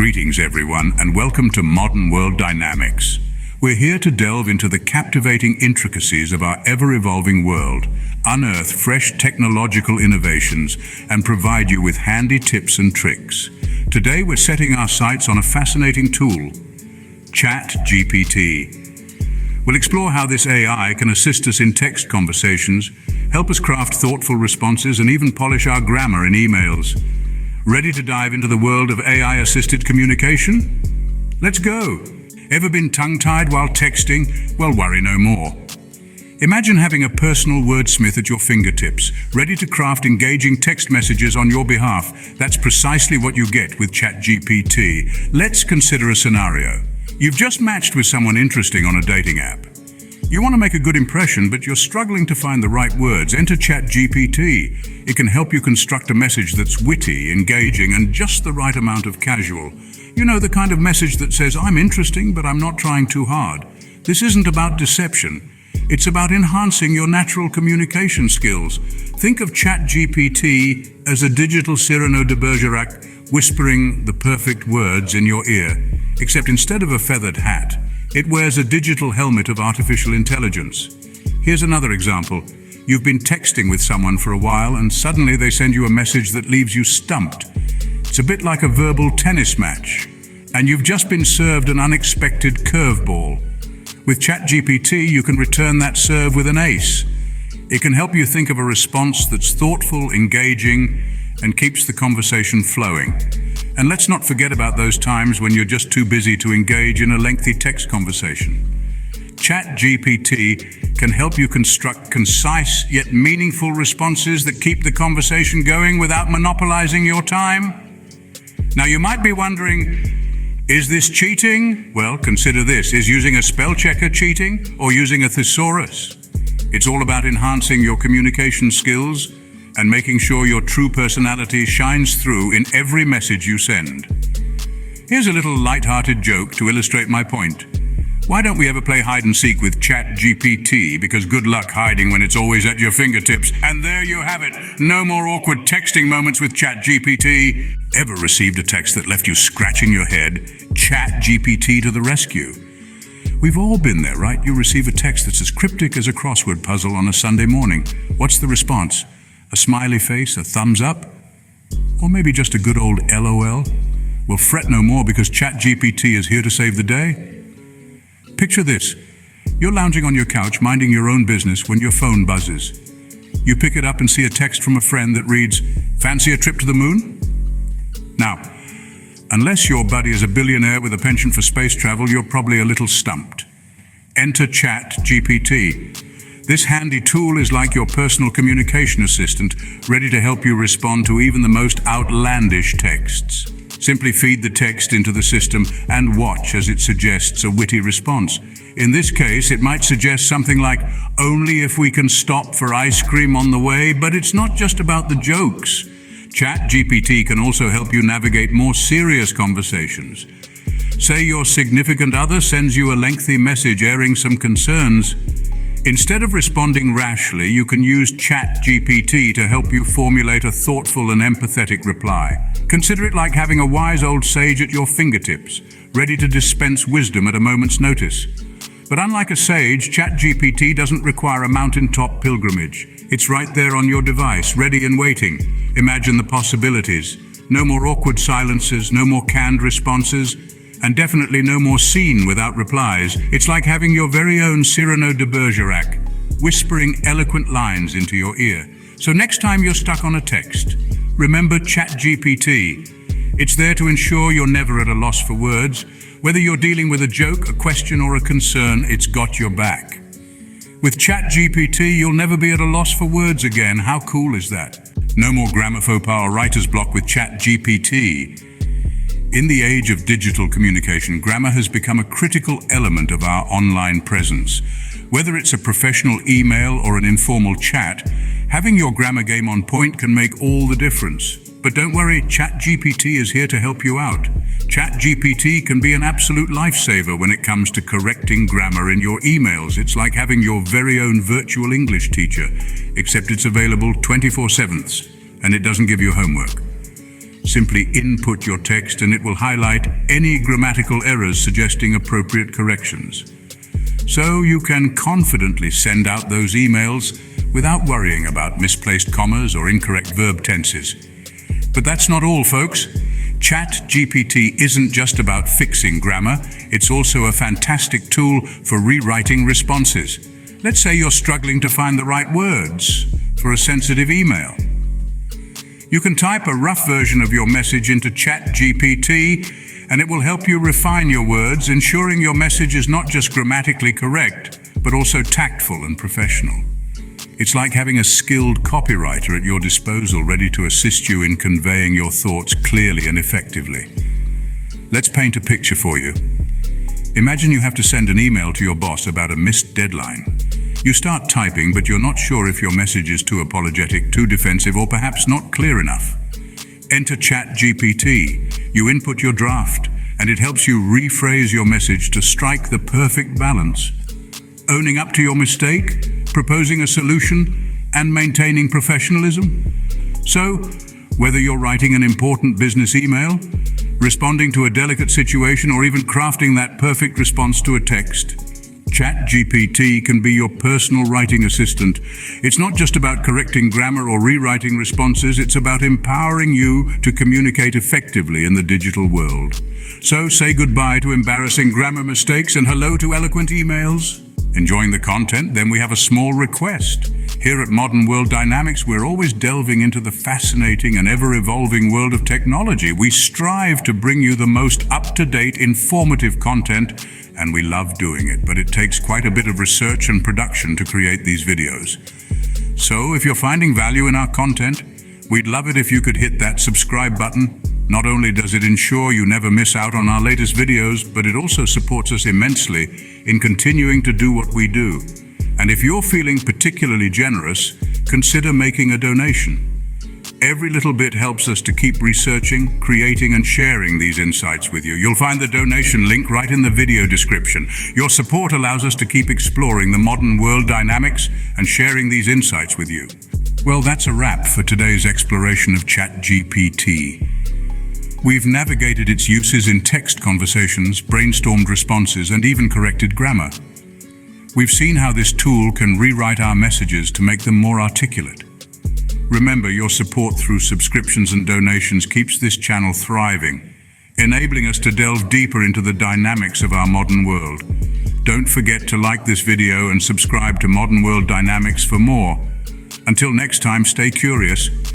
Greetings everyone, and welcome to Modern World Dynamics. We're here to delve into the captivating intricacies of our ever-evolving world, unearth fresh technological innovations, and provide you with handy tips and tricks. Today we're setting our sights on a fascinating tool, GPT. We'll explore how this AI can assist us in text conversations, help us craft thoughtful responses, and even polish our grammar in emails. Ready to dive into the world of AI-assisted communication? Let's go! Ever been tongue-tied while texting? Well, worry no more. Imagine having a personal wordsmith at your fingertips, ready to craft engaging text messages on your behalf. That's precisely what you get with ChatGPT. Let's consider a scenario. You've just matched with someone interesting on a dating app. You want to make a good impression, but you're struggling to find the right words. Enter ChatGPT. It can help you construct a message that's witty, engaging, and just the right amount of casual. You know, the kind of message that says, "I'm interesting, but I'm not trying too hard." This isn't about deception. It's about enhancing your natural communication skills. Think of ChatGPT as a digital Cyrano de Bergerac whispering the perfect words in your ear, except instead of a feathered hat, it wears a digital helmet of artificial intelligence. Here's another example. You've been texting with someone for a while and suddenly they send you a message that leaves you stumped. It's a bit like a verbal tennis match, and you've just been served an unexpected curveball. With ChatGPT, you can return that serve with an ace. It can help you think of a response that's thoughtful, engaging, and keeps the conversation flowing. And let's not forget about those times when you're just too busy to engage in a lengthy text conversation. ChatGPT can help you construct concise yet meaningful responses that keep the conversation going without monopolizing your time. Now you might be wondering, is this cheating? Well, consider this. Is using a spell checker cheating, or using a thesaurus? It's all about enhancing your communication skills and making sure your true personality shines through in every message you send. Here's a little light-hearted joke to illustrate my point. Why don't we ever play hide and seek with ChatGPT? Because good luck hiding when it's always at your fingertips. And there you have it. No more awkward texting moments with ChatGPT. Ever received a text that left you scratching your head? ChatGPT to the rescue. We've all been there, right? You receive a text that's as cryptic as a crossword puzzle on a Sunday morning. What's the response? A smiley face, a thumbs up? Or maybe just a good old LOL? Well, fret no more, because ChatGPT is here to save the day. Picture this. You're lounging on your couch, minding your own business, when your phone buzzes. You pick it up and see a text from a friend that reads, "Fancy a trip to the moon?" Now, unless your buddy is a billionaire with a penchant for space travel, you're probably a little stumped. Enter ChatGPT. This handy tool is like your personal communication assistant, ready to help you respond to even the most outlandish texts. Simply feed the text into the system and watch as it suggests a witty response. In this case, it might suggest something like, "Only if we can stop for ice cream on the way," but it's not just about the jokes. ChatGPT can also help you navigate more serious conversations. Say your significant other sends you a lengthy message airing some concerns. Instead of responding rashly, you can use ChatGPT to help you formulate a thoughtful and empathetic reply. Consider it like having a wise old sage at your fingertips, ready to dispense wisdom at a moment's notice. But unlike a sage, ChatGPT doesn't require a mountaintop pilgrimage. It's right there on your device, ready and waiting. Imagine the possibilities. No more awkward silences, no more canned responses, and definitely no more seen without replies. It's like having your very own Cyrano de Bergerac, whispering eloquent lines into your ear. So next time you're stuck on a text, remember ChatGPT. It's there to ensure you're never at a loss for words. Whether you're dealing with a joke, a question, or a concern, it's got your back. With ChatGPT, you'll never be at a loss for words again. How cool is that? No more grammar faux pas or writer's block with ChatGPT. In the age of digital communication, grammar has become a critical element of our online presence. Whether it's a professional email or an informal chat, having your grammar game on point can make all the difference. But don't worry, ChatGPT is here to help you out. ChatGPT can be an absolute lifesaver when it comes to correcting grammar in your emails. It's like having your very own virtual English teacher, except it's available 24/7, and it doesn't give you homework. Simply input your text and it will highlight any grammatical errors suggesting appropriate corrections. So you can confidently send out those emails without worrying about misplaced commas or incorrect verb tenses. But that's not all, folks. ChatGPT isn't just about fixing grammar, it's also a fantastic tool for rewriting responses. Let's say you're struggling to find the right words for a sensitive email. You can type a rough version of your message into ChatGPT, and it will help you refine your words, ensuring your message is not just grammatically correct, but also tactful and professional. It's like having a skilled copywriter at your disposal, ready to assist you in conveying your thoughts clearly and effectively. Let's paint a picture for you. Imagine you have to send an email to your boss about a missed deadline. You start typing, but you're not sure if your message is too apologetic, too defensive, or perhaps not clear enough. Enter ChatGPT. You input your draft, and it helps you rephrase your message to strike the perfect balance. Owning up to your mistake, proposing a solution, and maintaining professionalism. So, whether you're writing an important business email, responding to a delicate situation, or even crafting that perfect response to a text, ChatGPT can be your personal writing assistant. It's not just about correcting grammar or rewriting responses, it's about empowering you to communicate effectively in the digital world. So say goodbye to embarrassing grammar mistakes and hello to eloquent emails. Enjoying the content? Then we have a small request. Here at Modern World Dynamics, we're always delving into the fascinating and ever-evolving world of technology. We strive to bring you the most up-to-date, informative content, and we love doing it, but it takes quite a bit of research and production to create these videos. So if you're finding value in our content, we'd love it if you could hit that subscribe button. Not only does it ensure you never miss out on our latest videos, but it also supports us immensely in continuing to do what we do. And if you're feeling particularly generous, consider making a donation. Every little bit helps us to keep researching, creating, and sharing these insights with you. You'll find the donation link right in the video description. Your support allows us to keep exploring the modern world dynamics and sharing these insights with you. Well, that's a wrap for today's exploration of ChatGPT. We've navigated its uses in text conversations, brainstormed responses, and even corrected grammar. We've seen how this tool can rewrite our messages to make them more articulate. Remember, your support through subscriptions and donations keeps this channel thriving, enabling us to delve deeper into the dynamics of our modern world. Don't forget to like this video and subscribe to Modern World Dynamics for more. Until next time, stay curious.